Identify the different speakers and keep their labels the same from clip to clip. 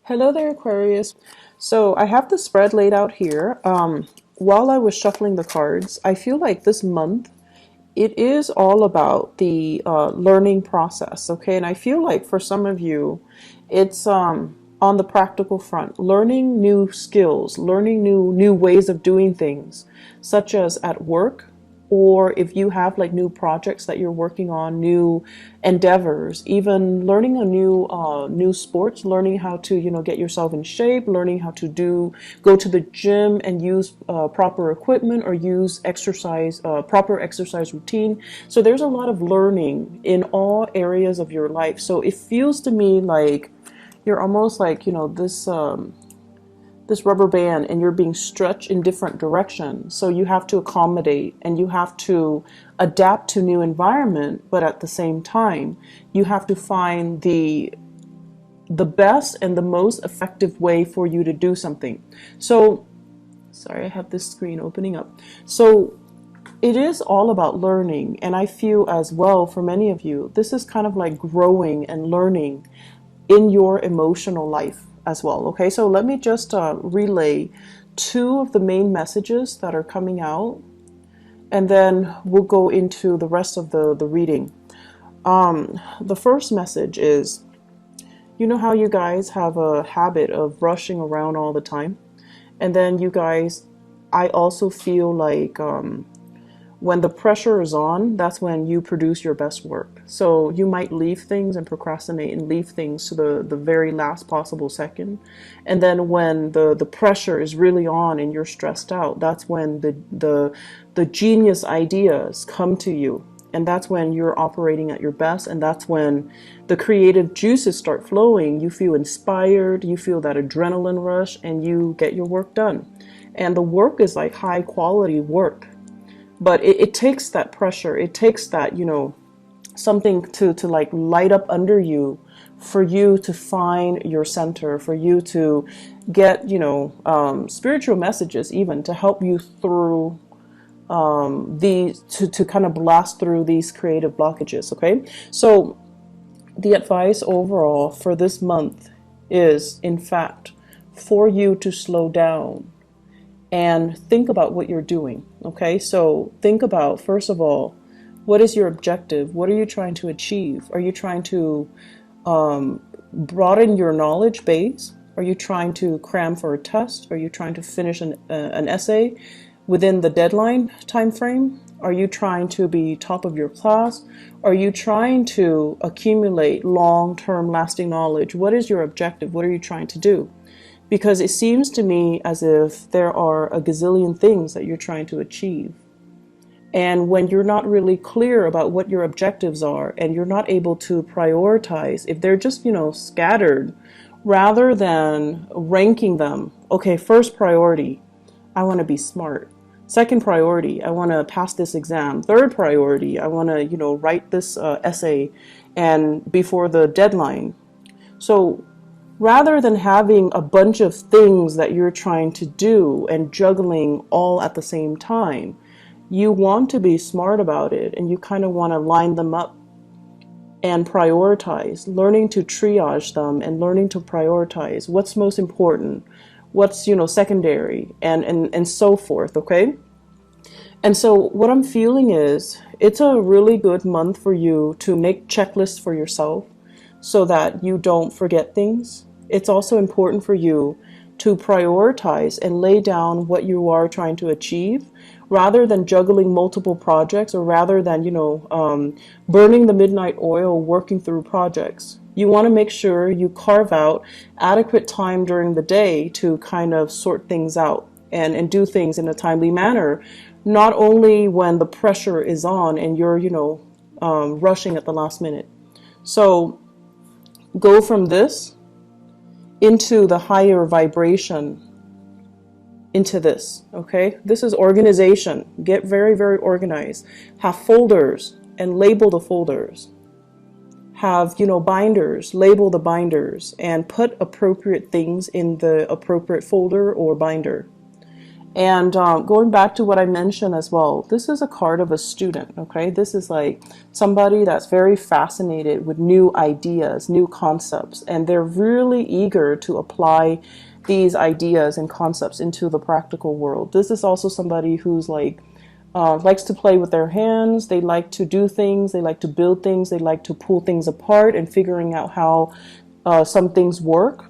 Speaker 1: Hello there, Aquarius. So I have the spread laid out here. While I was shuffling the cards, I feel like this month it is all about the learning process, okay? And I feel like for some of you, it's on the practical front, learning new skills, learning new ways of doing things, such as at work, or if you have like new projects that you're working on, new endeavors, even learning a new sports, learning how to get yourself in shape, learning how to go to the gym and use proper equipment or use exercise proper exercise routine. So there's a lot of learning in all areas of your life. So it feels to me like you're almost like this rubber band and you're being stretched in different directions. So you have to accommodate and you have to adapt to new environment, but at the same time, you have to find the best and the most effective way for you to do something. So, sorry, I have this screen opening up. So it is all about learning, and I feel as well for many of you, this is kind of like growing and learning in your emotional life as well. Okay, so let me just relay two of the main messages that are coming out, and then we'll go into the rest of the reading. The first message is, you know how you guys have a habit of rushing around all the time? And then you guys, I also feel like when the pressure is on, that's when you produce your best work. So you might leave things and procrastinate and leave things to the very last possible second. And then when the pressure is really on and you're stressed out, that's when the genius ideas come to you. And that's when you're operating at your best. And that's when the creative juices start flowing. You feel inspired, you feel that adrenaline rush, and you get your work done. And the work is like high quality work. But it takes that pressure, it takes that, something to like light up under you for you to find your center, for you to get, spiritual messages even to help you through to kind of blast through these creative blockages, okay? So the advice overall for this month is, in fact, for you to slow down and think about what you're doing. Okay, so think about, first of all, what is your objective? What are you trying to achieve? Are you trying to broaden your knowledge base? Are you trying to cram for a test? Are you trying to finish an essay within the deadline time frame? Are you trying to be top of your class? Are you trying to accumulate long-term lasting knowledge? What is your objective? What are you trying to do? Because it seems to me as if there are a gazillion things that you're trying to achieve. And when you're not really clear about what your objectives are and you're not able to prioritize, if they're just, scattered, rather than ranking them, okay, first priority, I want to be smart. Second priority, I want to pass this exam. Third priority, I want to, write this essay and before the deadline. So rather than having a bunch of things that you're trying to do and juggling all at the same time, you want to be smart about it and you kind of want to line them up and prioritize, learning to triage them and learning to prioritize what's most important, what's, secondary, and so forth, okay? And so what I'm feeling is it's a really good month for you to make checklists for yourself, so that you don't forget things. It's also important for you to prioritize and lay down what you are trying to achieve rather than juggling multiple projects, or rather than, burning the midnight oil working through projects. You want to make sure you carve out adequate time during the day to kind of sort things out and do things in a timely manner, not only when the pressure is on and you're, rushing at the last minute. So go from this into the higher vibration, into this, okay? This is organization. Get very, very organized. Have folders and label the folders. Have, binders, label the binders, and put appropriate things in the appropriate folder or binder. And going back to what I mentioned as well, this is a card of a student, okay? This is like somebody that's very fascinated with new ideas, new concepts, and they're really eager to apply these ideas and concepts into the practical world. This is also somebody who's like, likes to play with their hands. They like to do things. They like to build things. They like to pull things apart and figuring out how some things work.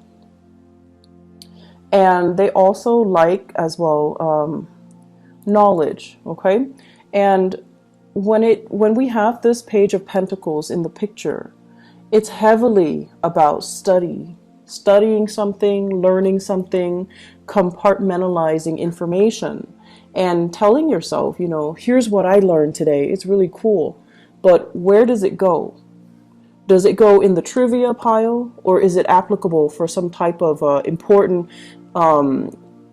Speaker 1: And they also like as well knowledge, okay? And when we have this Page of Pentacles in the picture, it's heavily about studying something, learning something, compartmentalizing information, and telling yourself, you know, here's what I learned today. It's really cool. But where does it go? Does it go in the trivia pile, or is it applicable for some type of important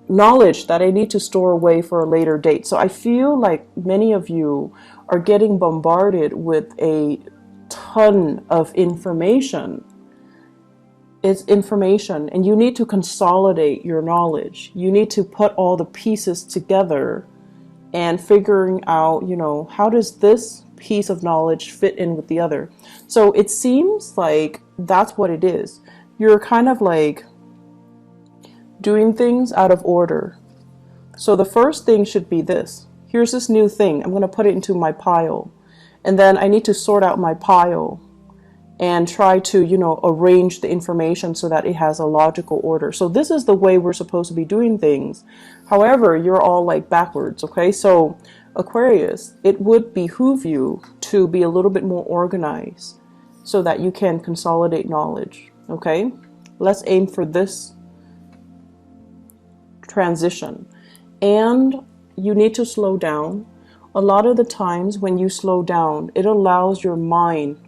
Speaker 1: knowledge that I need to store away for a later date? So I feel like many of you are getting bombarded with a ton of information. It's information, and you need to consolidate your knowledge. You need to put all the pieces together and figuring out, you know, how does this piece of knowledge fit in with the other? So it seems like that's what it is. You're kind of like doing things out of order. So the first thing should be this. Here's this new thing. I'm going to put it into my pile. And then I need to sort out my pile and try to, you know, arrange the information so that it has a logical order. So this is the way we're supposed to be doing things. However, you're all like backwards, okay? So Aquarius, it would behoove you to be a little bit more organized so that you can consolidate knowledge, okay? Let's aim for this transition. And you need to slow down. A lot of the times when you slow down, it allows your mind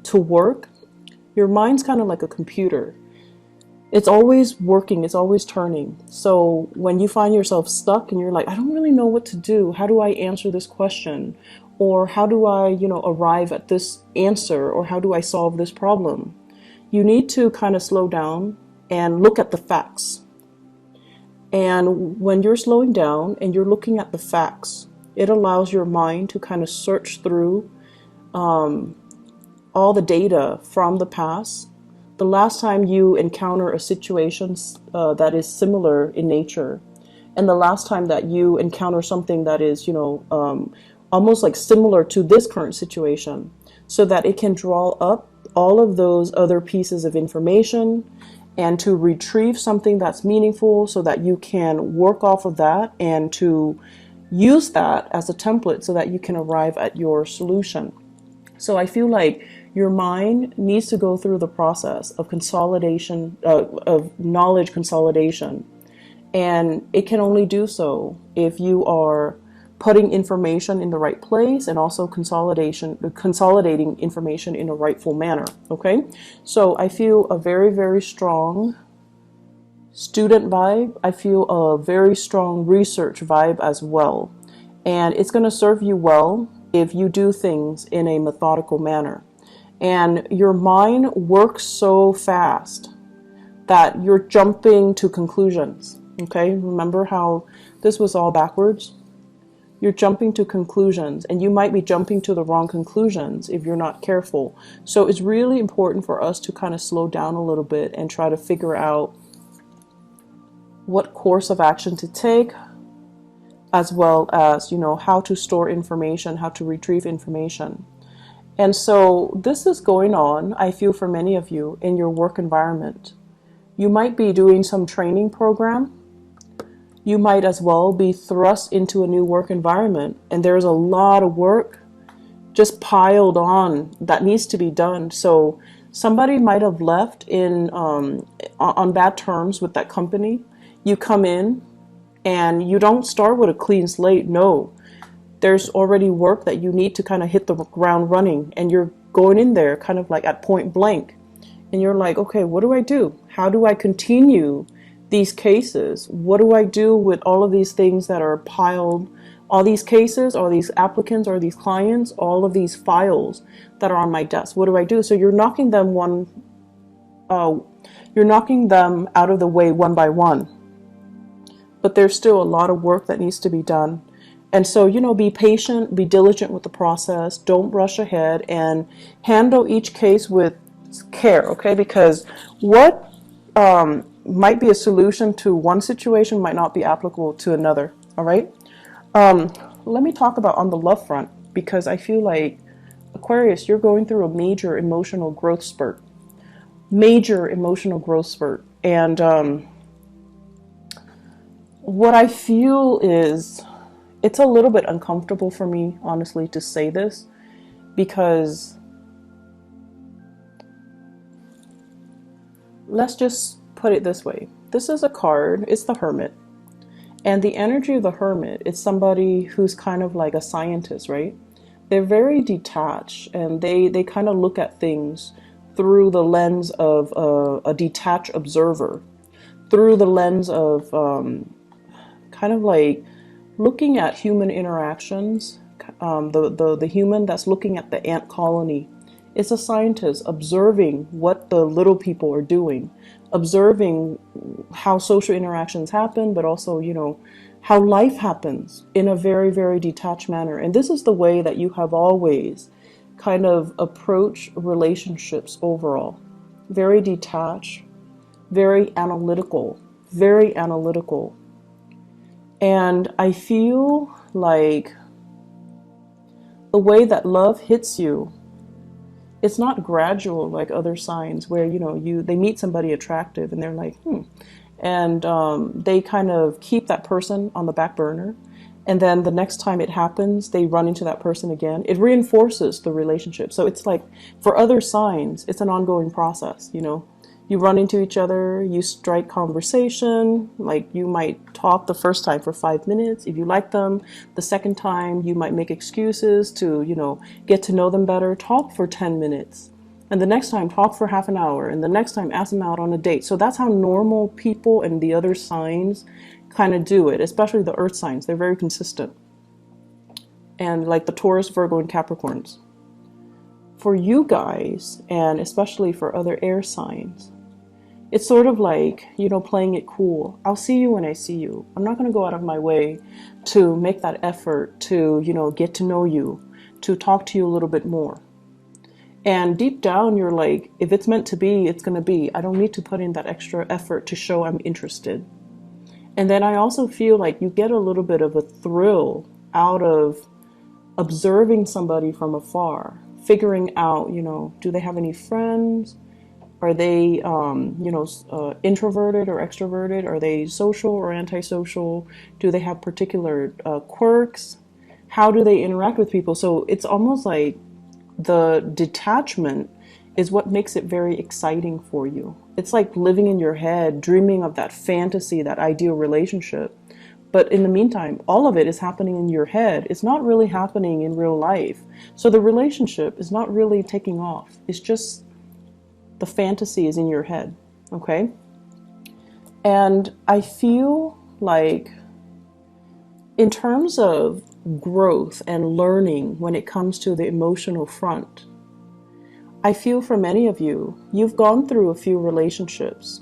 Speaker 1: to work. Your mind's kind of like a computer. It's always working, it's always turning. So when you find yourself stuck and you're like, I don't really know what to do, how do I answer this question? Or how do I, you know, arrive at this answer? Or how do I solve this problem? You need to kind of slow down and look at the facts. And when you're slowing down and you're looking at the facts, it allows your mind to kind of search through all the data from the past. The last time you encounter a situation that is similar in nature, and the last time that you encounter something that is, you know, almost like similar to this current situation, so that it can draw up all of those other pieces of information and to retrieve something that's meaningful so that you can work off of that and to use that as a template so that you can arrive at your solution. So I feel like your mind needs to go through the process of consolidation, of knowledge consolidation. And it can only do so if you are putting information in the right place and also consolidating information in a rightful manner. Okay? So I feel a very, very strong student vibe. I feel a very strong research vibe as well. And it's going to serve you well if you do things in a methodical manner. And your mind works so fast that you're jumping to conclusions. Okay, remember how this was all backwards? You're jumping to conclusions, and you might be jumping to the wrong conclusions if you're not careful. So it's really important for us to kind of slow down a little bit and try to figure out what course of action to take, as well as, you know, how to store information, how to retrieve information. And so this is going on, I feel, for many of you in your work environment. You might be doing some training program. You might as well be thrust into a new work environment, and there's a lot of work just piled on that needs to be done. So somebody might have left in on bad terms with that company. You come in and you don't start with a clean slate. No. There's already work that you need to kind of hit the ground running, and you're going in there kind of like at point blank, and you're like, okay, what do I do? How do I continue these cases? What do I do with all of these things that are piled, all these cases, all these applicants, or these clients, all of these files that are on my desk? What do I do? So you're knocking them out of the way one by one. but there's still a lot of work that needs to be done. And so, be patient, be diligent with the process, don't rush ahead, and handle each case with care, okay? Because what might be a solution to one situation might not be applicable to another, all right? Let me talk about on the love front, because I feel like Aquarius, you're going through a major emotional growth spurt. Major emotional growth spurt. And what I feel is it's a little bit uncomfortable for me, honestly, to say this, because let's just put it this way. This is a card, it's the Hermit. And the energy of the Hermit is somebody who's kind of like a scientist, right? They're very detached, and they kind of look at things through the lens of a detached observer, through the lens of kind of like looking at human interactions. The human that's looking at the ant colony is a scientist observing what the little people are doing, observing how social interactions happen, but also, how life happens in a very, very detached manner. And this is the way that you have always kind of approached relationships overall. Very detached, very analytical, very analytical. And I feel like the way that love hits you, it's not gradual like other signs where, they meet somebody attractive and they're like, and they kind of keep that person on the back burner. And then the next time it happens, they run into that person again. It reinforces the relationship. So it's like for other signs, it's an ongoing process, You run into each other, you strike conversation, like you might talk the first time for 5 minutes. If you like them, the second time you might make excuses to, get to know them better, talk for 10 minutes. And the next time, talk for half an hour. And the next time, ask them out on a date. So that's how normal people and the other signs kind of do it, especially the earth signs. They're very consistent. And like the Taurus, Virgo, and Capricorns. For you guys, and especially for other air signs, it's sort of like, playing it cool. I'll see you when I see you. I'm not going to go out of my way to make that effort to, get to know you, to talk to you a little bit more. And deep down, you're like, if it's meant to be, it's going to be. I don't need to put in that extra effort to show I'm interested. And then I also feel like you get a little bit of a thrill out of observing somebody from afar, figuring out, do they have any friends? Are they, introverted or extroverted? Are they social or antisocial? Do they have particular quirks? How do they interact with people? So it's almost like the detachment is what makes it very exciting for you. It's like living in your head, dreaming of that fantasy, that ideal relationship. But in the meantime, all of it is happening in your head. It's not really happening in real life. So the relationship is not really taking off. It's just the fantasy is in your head, okay? And I feel like in terms of growth and learning when it comes to the emotional front, I feel for many of you, you've gone through a few relationships,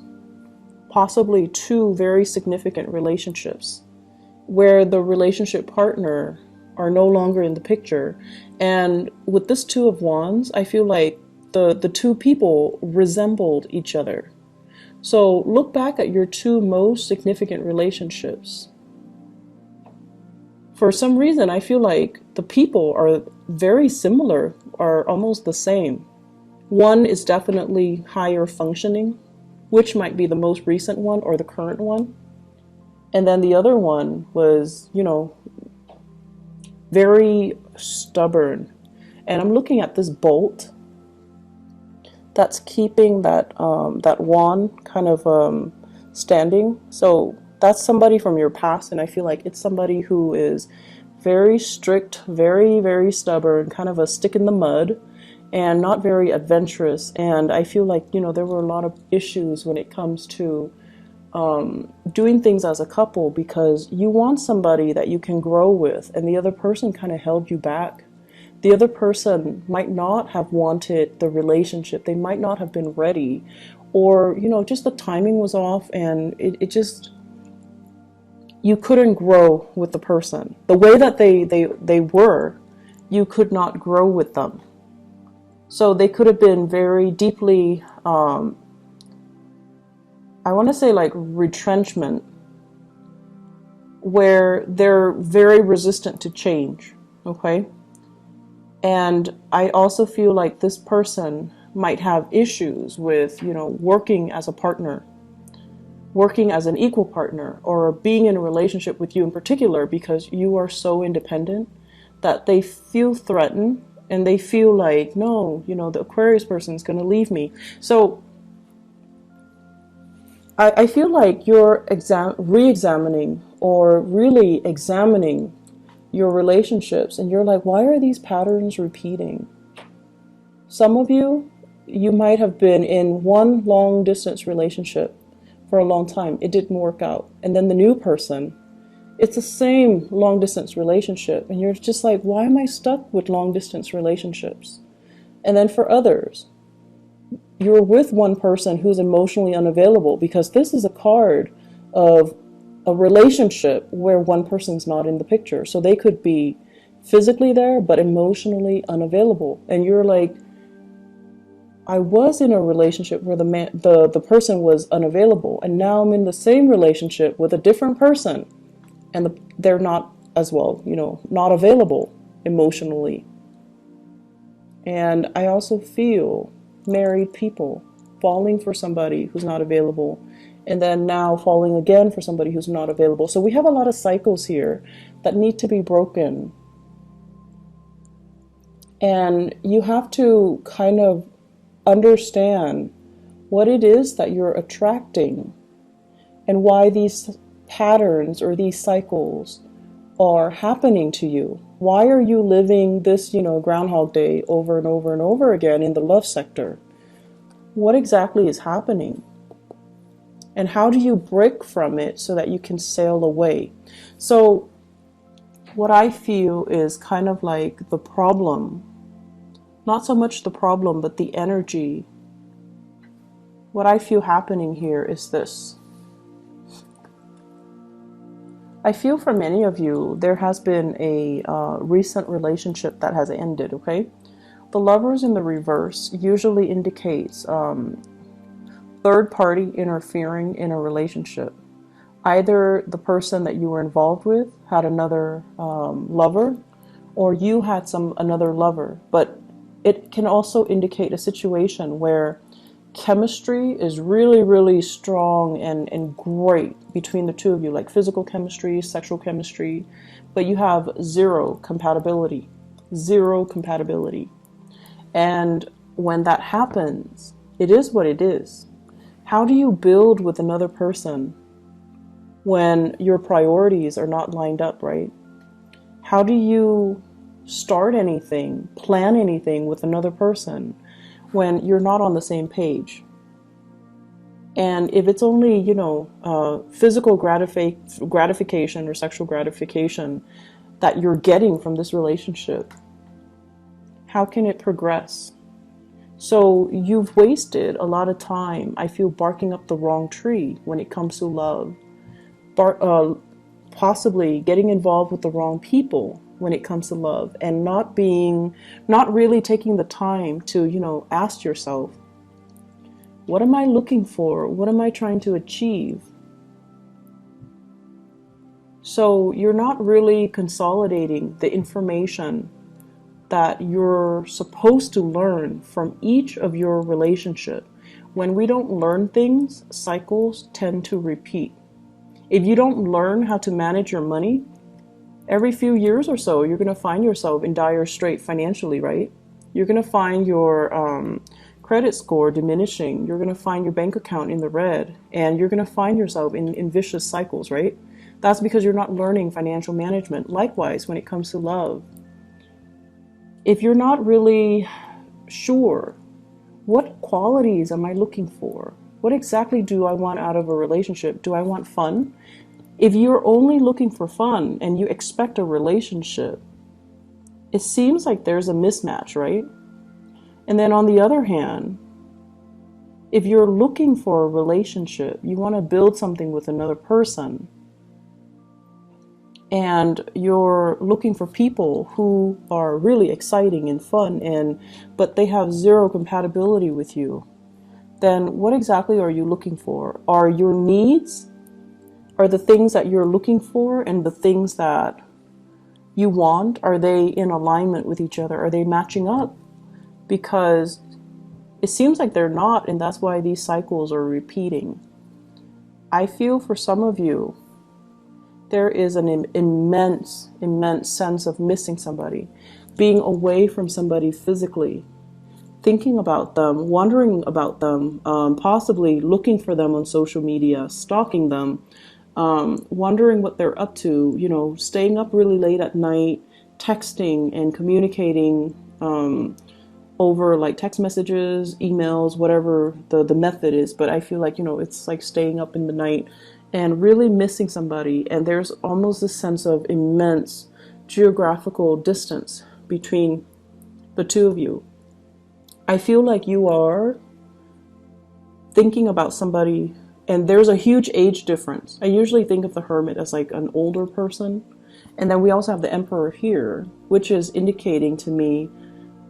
Speaker 1: possibly 2 very significant relationships, where the relationship partner are no longer in the picture. And with this 2 of Wands, I feel like the 2 people resembled each other. So look back at your 2 most significant relationships. For some reason, I feel like the people are very similar, are almost the same. One is definitely higher functioning, which might be the most recent one or the current one. And then the other one was, very stubborn. And I'm looking at this bolt that's keeping that wand kind of standing. So that's somebody from your past, and I feel like it's somebody who is very strict, very, very stubborn, kind of a stick in the mud, and not very adventurous. And I feel like, there were a lot of issues when it comes to doing things as a couple, because you want somebody that you can grow with, and the other person kind of held you back. The other person might not have wanted the relationship. They might not have been ready, or, just the timing was off, and it just, you couldn't grow with the person. The way that they were, you could not grow with them. So they could have been very deeply, I want to say like retrenchment, where they're very resistant to change, okay? And I also feel like this person might have issues with, working as a partner, working as an equal partner, or being in a relationship with you in particular, because you are so independent that they feel threatened and they feel like, no, the Aquarius person is going to leave me. So I feel like you're re-examining or really examining your relationships, and you're like, why are these patterns repeating? Some of you might have been in one long distance relationship for a long time. It didn't work out. And then the new person, it's the same long distance relationship. And you're just like, why am I stuck with long distance relationships? And then for others, you're with one person who's emotionally unavailable, because this is a card of a relationship where one person's not in the picture. So they could be physically there, but emotionally unavailable. And you're like, I was in a relationship where the person was unavailable, and now I'm in the same relationship with a different person, and they're not as well, not available emotionally. And I also feel married people falling for somebody who's not available, and then now falling again for somebody who's not available. So we have a lot of cycles here that need to be broken. And you have to kind of understand what it is that you're attracting and why these patterns or these cycles are happening to you. Why are you living this, Groundhog Day over and over and over again in the love sector? What exactly is happening? And how do you break from it so that you can sail away? So what I feel is kind of like the problem, not so much the problem, but the energy. What I feel happening here is this. I feel for many of you, there has been a recent relationship that has ended, okay? The Lovers in the reverse usually indicates third party interfering in a relationship. Either the person that you were involved with had another lover, or you had another lover. But it can also indicate a situation where chemistry is really, really strong and great between the two of you, like physical chemistry, sexual chemistry, but you have zero compatibility. And when that happens, it is what it is. How do you build with another person when your priorities are not lined up, right? How do you start anything, plan anything with another person when you're not on the same page? And if it's only, physical gratification or sexual gratification that you're getting from this relationship, how can it progress? So you've wasted a lot of time, I feel, barking up the wrong tree when it comes to love. Possibly getting involved with the wrong people when it comes to love, and not really taking the time to, ask yourself, what am I looking for? What am I trying to achieve? So you're not really consolidating the information that you're supposed to learn from each of your relationship. When we don't learn things, cycles tend to repeat. If you don't learn how to manage your money, every few years or so, you're going to find yourself in dire straits financially, right? You're going to find your credit score diminishing. You're going to find your bank account in the red, and you're going to find yourself in vicious cycles, right? That's because you're not learning financial management. Likewise, when it comes to love, if you're not really sure, what qualities am I looking for? What exactly do I want out of a relationship? Do I want fun? If you're only looking for fun and you expect a relationship, it seems like there's a mismatch, right? And then on the other hand, if you're looking for a relationship, you want to build something with another person, and you're looking for people who are really exciting and fun, but they have zero compatibility with you, then what exactly are you looking for? Are your needs, are the things that you're looking for and the things that you want, are they in alignment with each other? Are they matching up? Because it seems like they're not, and that's why these cycles are repeating. I feel for some of you, there is an immense sense of missing somebody, being away from somebody physically, thinking about them, wondering about them, possibly looking for them on social media, stalking them, wondering what they're up to, you know, staying up really late at night, texting and communicating over like text messages, emails, whatever the method is. But I feel like, you know, it's like staying up in the night and really missing somebody. And there's almost this sense of immense geographical distance between the two of you. I feel like you are thinking about somebody, and there's a huge age difference. I usually think of the Hermit as like an older person. And then we also have the Emperor here, which is indicating to me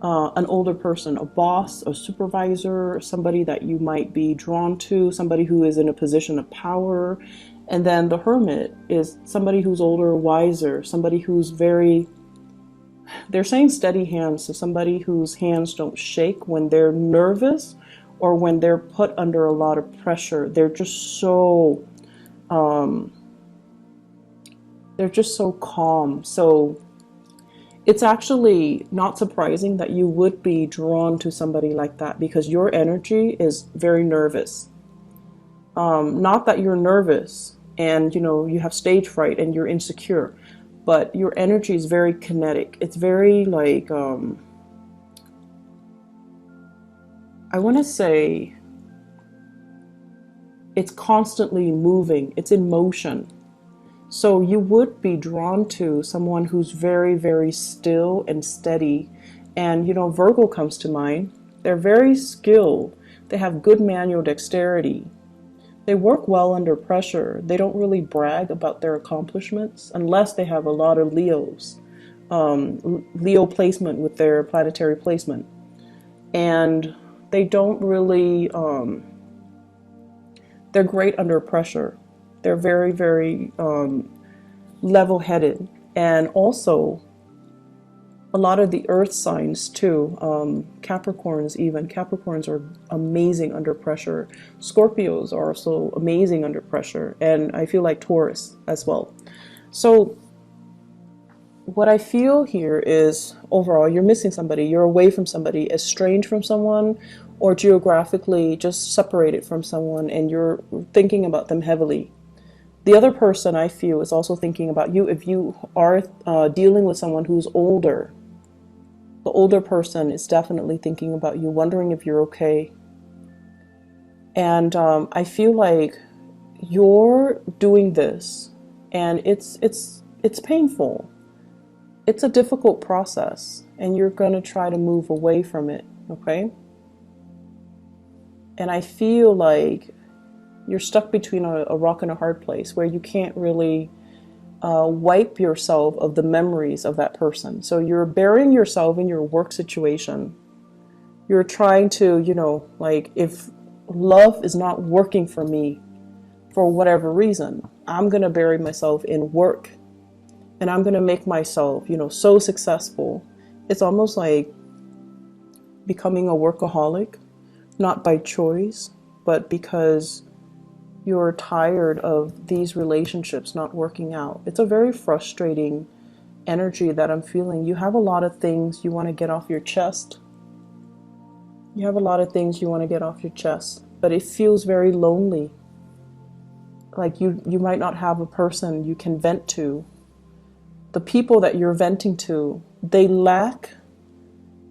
Speaker 1: an older person, a boss, a supervisor, somebody that you might be drawn to, somebody who is in a position of power. And then the Hermit is somebody who's older, wiser, somebody who's very, they're saying steady hands, so somebody whose hands don't shake when they're nervous or when they're put under a lot of pressure. They're just so calm. So it's actually not surprising that you would be drawn to somebody like that, because your energy is very nervous. Not that you're nervous and, you know, you have stage fright and you're insecure, but your energy is very kinetic. It's very like, I want to say it's constantly moving. It's in motion. So you would be drawn to someone who's very, very still and steady. And, you know, Virgo comes to mind. They're very skilled. They have good manual dexterity. They work well under pressure. They don't really brag about their accomplishments unless they have a lot of Leos. Leo placement with their planetary placement. And they don't really, they're great under pressure. They're very, very level-headed. And also, a lot of the earth signs too, Capricorns even. Capricorns are amazing under pressure. Scorpios are also amazing under pressure. And I feel like Taurus as well. So what I feel here is, overall, you're missing somebody. You're away from somebody, estranged from someone, or geographically just separated from someone, and you're thinking about them heavily. The other person, I feel, is also thinking about you. If you are dealing with someone who's older, the older person is definitely thinking about you, wondering if you're okay. And I feel like you're doing this, and it's painful. It's a difficult process, and you're going to try to move away from it, okay? And I feel like you're stuck between a rock and a hard place where you can't really wipe yourself of the memories of that person. So you're burying yourself in your work situation. You're trying to, you know, like, if love is not working for me for whatever reason, I'm going to bury myself in work, and I'm going to make myself, you know, so successful. It's almost like becoming a workaholic, not by choice, but because you're tired of these relationships not working out. It's a very frustrating energy that I'm feeling. You have a lot of things you want to get off your chest. You have a lot of things you want to get off your chest, but it feels very lonely. Like you might not have a person you can vent to. The people that you're venting to, they lack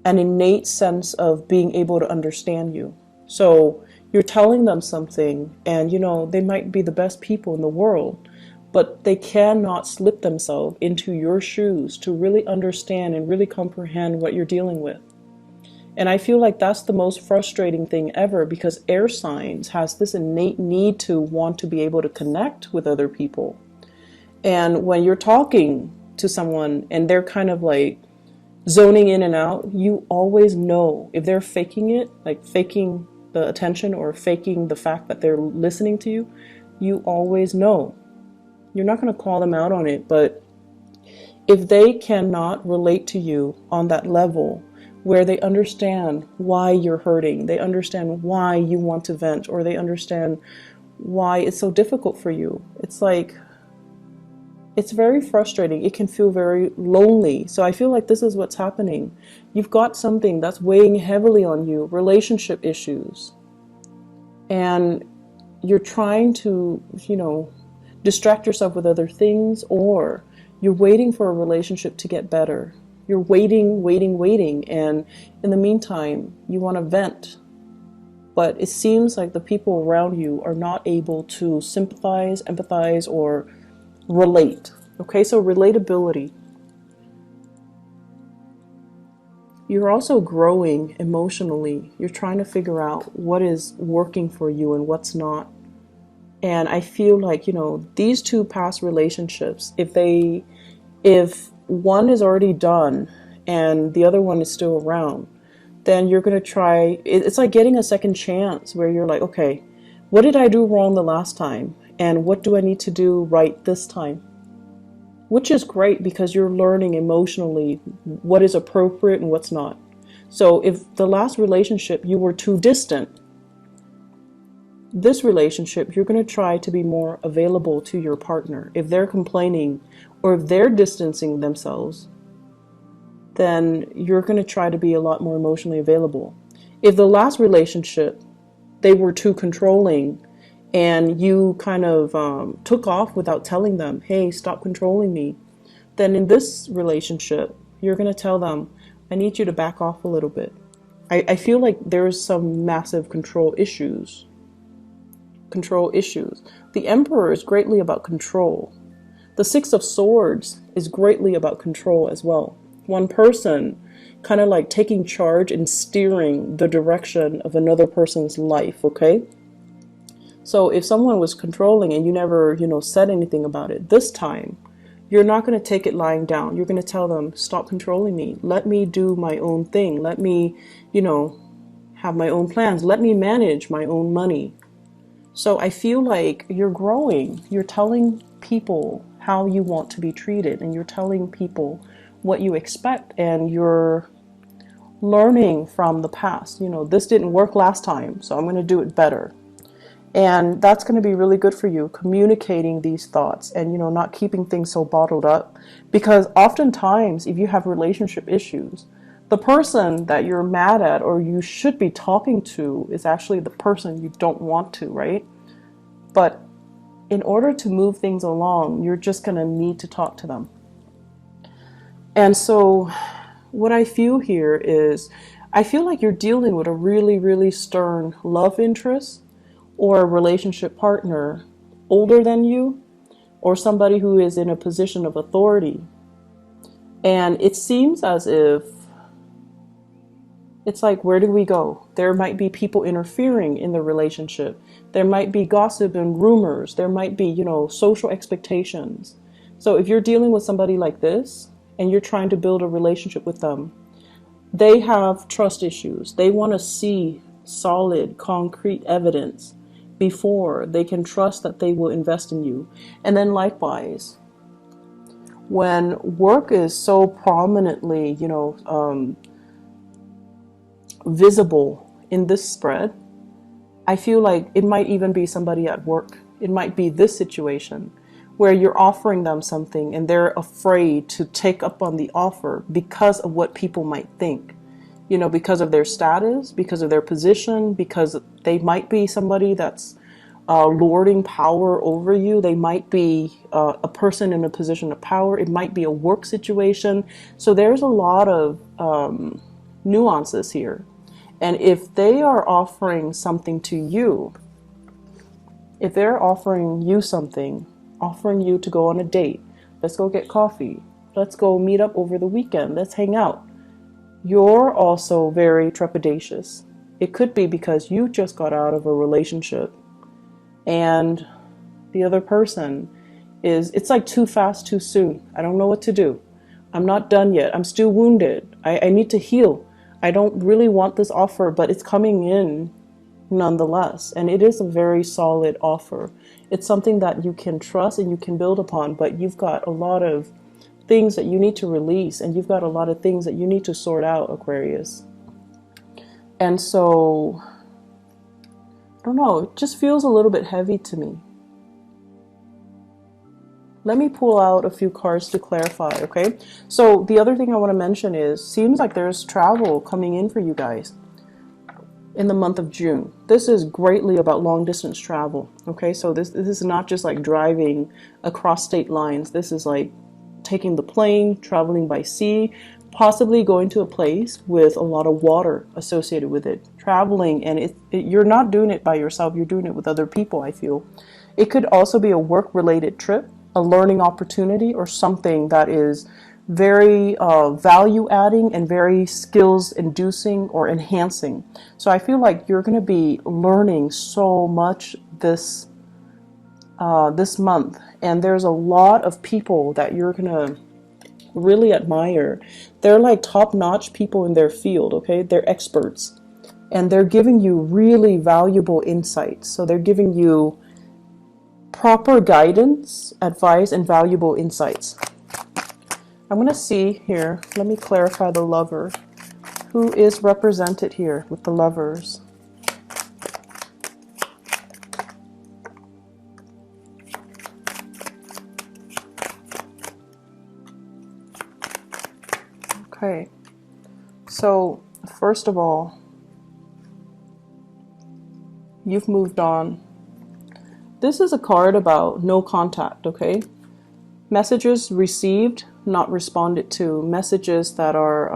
Speaker 1: an innate sense of being able to understand you. So you're telling them something, and, you know, they might be the best people in the world, but they cannot slip themselves into your shoes to really understand and really comprehend what you're dealing with. And I feel like that's the most frustrating thing ever, because air signs has this innate need to want to be able to connect with other people. And when you're talking to someone and they're kind of like zoning in and out, you always know if they're faking it, like faking the attention or faking the fact that they're listening to you, you always know. You're not going to call them out on it, but if they cannot relate to you on that level where they understand why you're hurting, they understand why you want to vent, or they understand why it's so difficult for you, it's like, it's very frustrating. It can feel very lonely. So I feel like this is what's happening. You've got something that's weighing heavily on you, relationship issues. And you're trying to, distract yourself with other things, or you're waiting for a relationship to get better. You're waiting. And in the meantime, you want to vent. But it seems like the people around you are not able to sympathize, empathize, or relate. Okay, so relatability. You're also growing emotionally. You're trying to figure out what is working for you and what's not. And I feel like, these two past relationships, if one is already done and the other one is still around, then you're going to try, it's like getting a second chance where you're like, okay, what did I do wrong the last time? And what do I need to do right this time? Which is great because you're learning emotionally what is appropriate and what's not. So if the last relationship you were too distant, this relationship you're going to try to be more available to your partner. If they're complaining or if they're distancing themselves, then you're going to try to be a lot more emotionally available. If the last relationship they were too controlling, and you kind of took off without telling them, hey, stop controlling me, then in this relationship, you're going to tell them, I need you to back off a little bit. I feel like there's some massive control issues. The Emperor is greatly about control. The Six of Swords is greatly about control as well. One person kind of like taking charge and steering the direction of another person's life, okay? So if someone was controlling and you never, said anything about it, this time, you're not going to take it lying down. You're going to tell them, stop controlling me. Let me do my own thing. Let me, have my own plans. Let me manage my own money. So I feel like you're growing. You're telling people how you want to be treated, and you're telling people what you expect, and you're learning from the past. This didn't work last time, so I'm going to do it better. And that's going to be really good for you, communicating these thoughts and, not keeping things so bottled up. Because oftentimes, if you have relationship issues, the person that you're mad at or you should be talking to is actually the person you don't want to, right? But in order to move things along, you're just going to need to talk to them. And so what I feel here is, I feel like you're dealing with a really, really stern love interest, or a relationship partner older than you, or somebody who is in a position of authority. And it seems as if it's like, where do we go? There might be people interfering in the relationship. There might be gossip and rumors. There might be, social expectations. So if you're dealing with somebody like this and you're trying to build a relationship with them, they have trust issues. They want to see solid, concrete evidence before they can trust that they will invest in you. And then likewise, when work is so prominently, visible in this spread, I feel like it might even be somebody at work. It might be this situation where you're offering them something and they're afraid to take up on the offer because of what people might think. Because of their status, because of their position, because they might be somebody that's lording power over you. They might be a person in a position of power. It might be a work situation. So there's a lot of nuances here. And if they are offering something to you, if they're offering you something, offering you to go on a date, let's go get coffee, let's go meet up over the weekend, let's hang out, you're also very trepidatious. It could be because you just got out of a relationship and the other person is it's like too fast, too soon. I don't know what to do. I'm not done yet. I'm still wounded. I need to heal. I don't really want this offer, but it's coming in nonetheless. And it is a very solid offer. It's something that you can trust and you can build upon, but you've got a lot of things that you need to release, and you've got a lot of things that you need to sort out, Aquarius. And so, I don't know, it just feels a little bit heavy to me. Let me pull out a few cards to clarify, okay? So the other thing I want to mention is, seems like there's travel coming in for you guys in the month of June. This is greatly about long distance travel, okay? So this is not just like driving across state lines. This is like taking the plane, traveling by sea, possibly going to a place with a lot of water associated with it. Traveling, and you're not doing it by yourself, you're doing it with other people, I feel. It could also be a work-related trip, a learning opportunity, or something that is very value-adding and very skills-inducing or enhancing. So I feel like you're going to be learning so much this month, and there's a lot of people that you're going to really admire. They're like top-notch people in their field, okay? They're experts, and they're giving you really valuable insights. So they're giving you proper guidance, advice, and valuable insights. I'm going to see here, let me clarify the Lover. Who is represented here with the Lovers? Okay, so first of all, you've moved on. This is a card about no contact, okay? Messages received, not responded to. Messages that are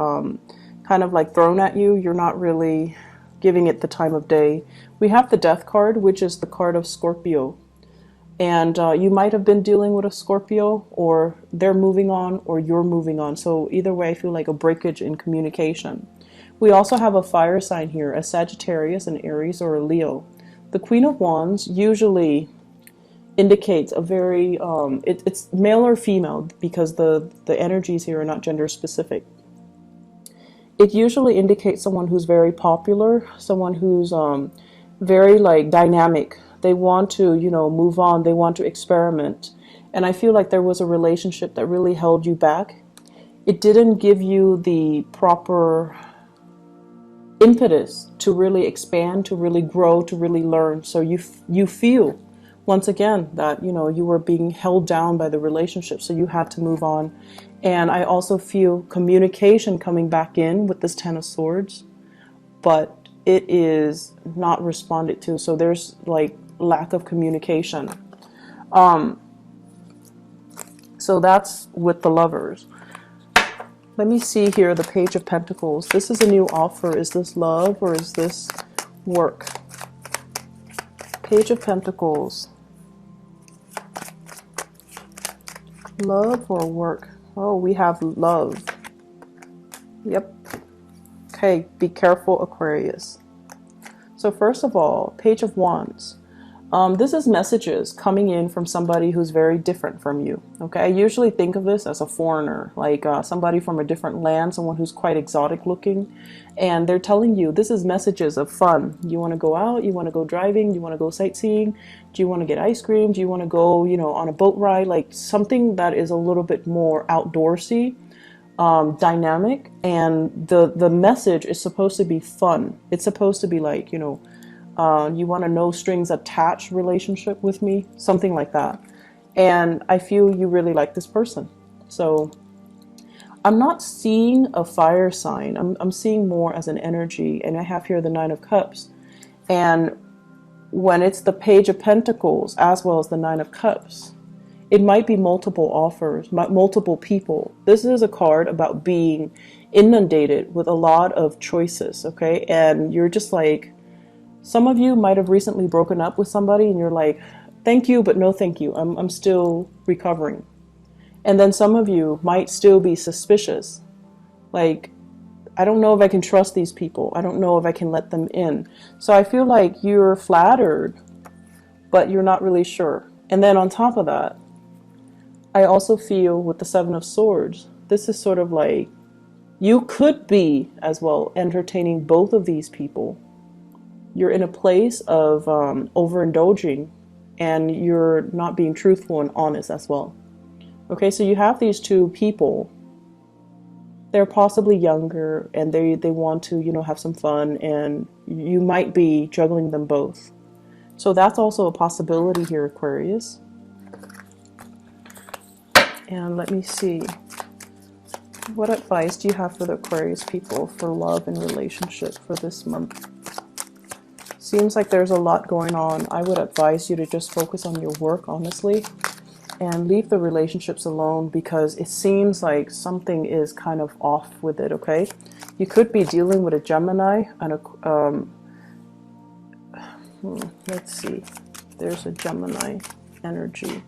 Speaker 1: kind of like thrown at you. You're not really giving it the time of day. We have the Death card, which is the card of Scorpio. And you might have been dealing with a Scorpio, or they're moving on, or you're moving on. So either way, I feel like a breakage in communication. We also have a fire sign here, a Sagittarius, an Aries, or a Leo. The Queen of Wands usually indicates a very, it's male or female, because the energies here are not gender specific. It usually indicates someone who's very popular, someone who's very like dynamic. They want to, you know, move on. They want to experiment. And I feel like there was a relationship that really held you back. It didn't give you the proper impetus to really expand, to really grow, to really learn. So you feel, once again, that, you know, you were being held down by the relationship, so you had to move on. And I also feel communication coming back in with this Ten of Swords, but it is not responded to. So there's like lack of communication. So that's with the Lovers. Let me see here, the Page of Pentacles. This is a new offer. Is this love or is this work? Page of Pentacles. Love or work? Oh, we have love. Yep. Okay, be careful, Aquarius. So first of all, Page of Wands. This is messages coming in from somebody who's very different from you. Okay, I usually think of this as a foreigner, like somebody from a different land, someone who's quite exotic looking, and they're telling you this is messages of fun. You want to go out, you want to go driving, you want to go sightseeing, do you want to get ice cream, do you want to go, you know, on a boat ride, like something that is a little bit more outdoorsy, dynamic, and the message is supposed to be fun. It's supposed to be like, you know, you want a no strings attached relationship with me, something like that. And I feel you really like this person. So I'm not seeing a fire sign. I'm seeing more as an energy. And I have here the Nine of Cups. And when it's the Page of Pentacles as well as the Nine of Cups, it might be multiple offers, multiple people. This is a card about being inundated with a lot of choices, okay? And you're just like, some of you might have recently broken up with somebody and you're like, thank you, but no thank you. I'm still recovering. And then some of you might still be suspicious. Like, I don't know if I can trust these people. I don't know if I can let them in. So I feel like you're flattered, but you're not really sure. And then on top of that, I also feel with the Seven of Swords, this is sort of like you could be as well entertaining both of these people. You're in a place of overindulging, and you're not being truthful and honest as well. Okay, so you have these two people. They're possibly younger, and they want to, you know, have some fun, and you might be juggling them both. So that's also a possibility here, Aquarius. And let me see. What advice do you have for the Aquarius people for love and relationship for this month? Seems like there's a lot going on. I would advise you to just focus on your work, honestly, and leave the relationships alone, because it seems like something is kind of off with it, okay? You could be dealing with a Gemini and a, let's see. There's a Gemini energy.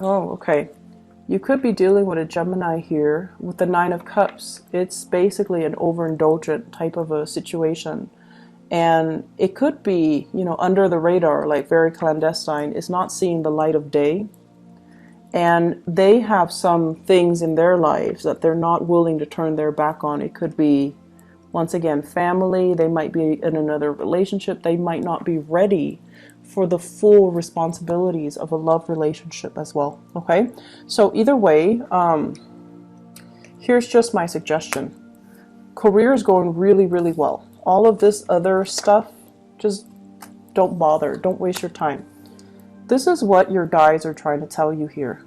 Speaker 1: Oh, okay. You could be dealing with a Gemini here with the Nine of Cups. It's basically an overindulgent type of a situation. And it could be, you know, under the radar, like very clandestine. It's not seeing the light of day. And they have some things in their lives that they're not willing to turn their back on. It could be, once again, family. They might be in another relationship. They might not be ready for the full responsibilities of a love relationship as well. Okay, so either way, here's just my suggestion. Career is going really, really well. All of this other stuff, just don't bother. Don't waste your time. This is what your guides are trying to tell you here.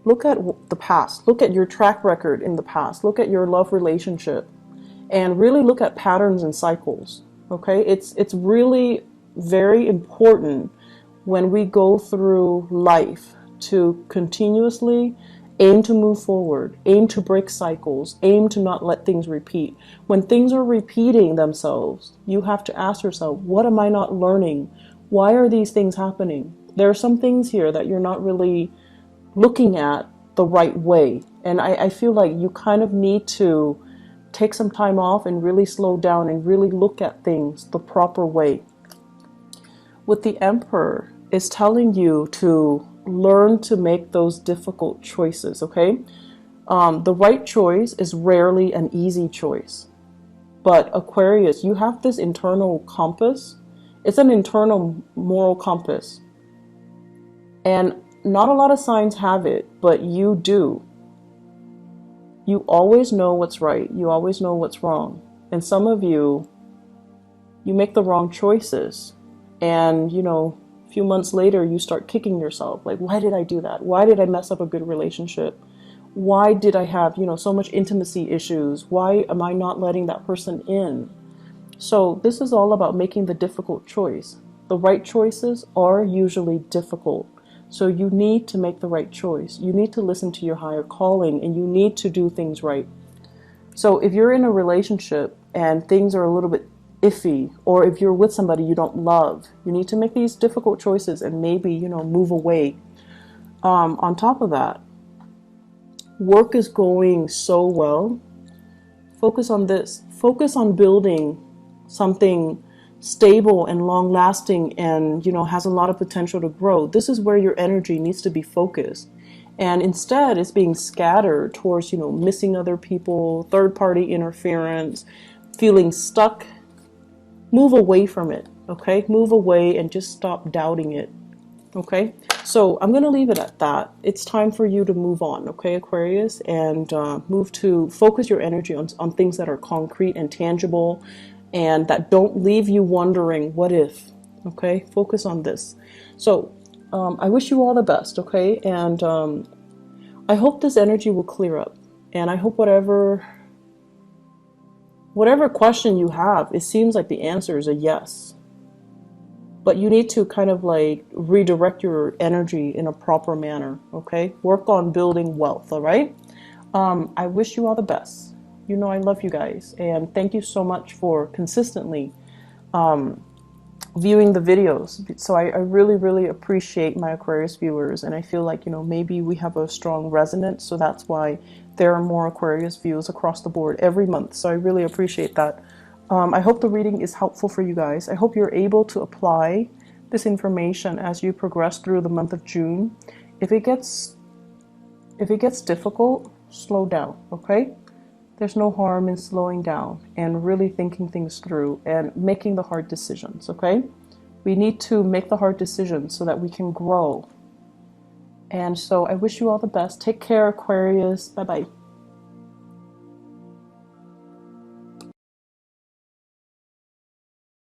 Speaker 1: Look at the past. Look at your track record in the past. Look at your love relationship, and really look at patterns and cycles. Okay, it's really very important when we go through life to continuously aim to move forward, aim to break cycles, aim to not let things repeat. When things are repeating themselves, you have to ask yourself, what am I not learning? Why are these things happening? There are some things here that you're not really looking at the right way. And I feel like you kind of need to take some time off and really slow down and really look at things the proper way. With the Emperor, it's telling you to learn to make those difficult choices, okay? The right choice is rarely an easy choice. But Aquarius, you have this internal compass. It's an internal moral compass. And not a lot of signs have it, but you do. You always know what's right. You always know what's wrong. And some of you, you make the wrong choices. And, you know, a few months later, you start kicking yourself. Like, why did I do that? Why did I mess up a good relationship? Why did I have, you know, so much intimacy issues? Why am I not letting that person in? So this is all about making the difficult choice. The right choices are usually difficult. So you need to make the right choice. You need to listen to your higher calling, and you need to do things right. So if you're in a relationship and things are a little bit iffy, or if you're with somebody you don't love, you need to make these difficult choices and maybe, you know, move away. On top of that, work is going so well. Focus on this. Focus on building something stable and long lasting, and, you know, has a lot of potential to grow. This is where your energy needs to be focused. And instead it's being scattered towards, you know, missing other people, third party interference, feeling stuck. Move away from it, okay? Move away and just stop doubting it, okay? So I'm going to leave it at that. It's time for you to move on, okay, Aquarius? And move to focus your energy on things that are concrete and tangible, and that don't leave you wondering, what if, okay? Focus on this. So I wish you all the best, okay? And I hope this energy will clear up. And I hope whatever question you have, it seems like the answer is a yes. But you need to kind of like redirect your energy in a proper manner, okay? Work on building wealth, all right? I wish you all the best. You know I love you guys, and thank you so much for consistently viewing the videos. So I really, really appreciate my Aquarius viewers, and I feel like, maybe we have a strong resonance, so that's why there are more Aquarius views across the board every month. So I really appreciate that. I hope the reading is helpful for you guys. I hope you're able to apply this information as you progress through the month of June. If it gets difficult, slow down, okay? There's no harm in slowing down and really thinking things through and making the hard decisions, okay? We need to make the hard decisions so that we can grow. And so I wish you all the best. Take care, Aquarius. Bye-bye.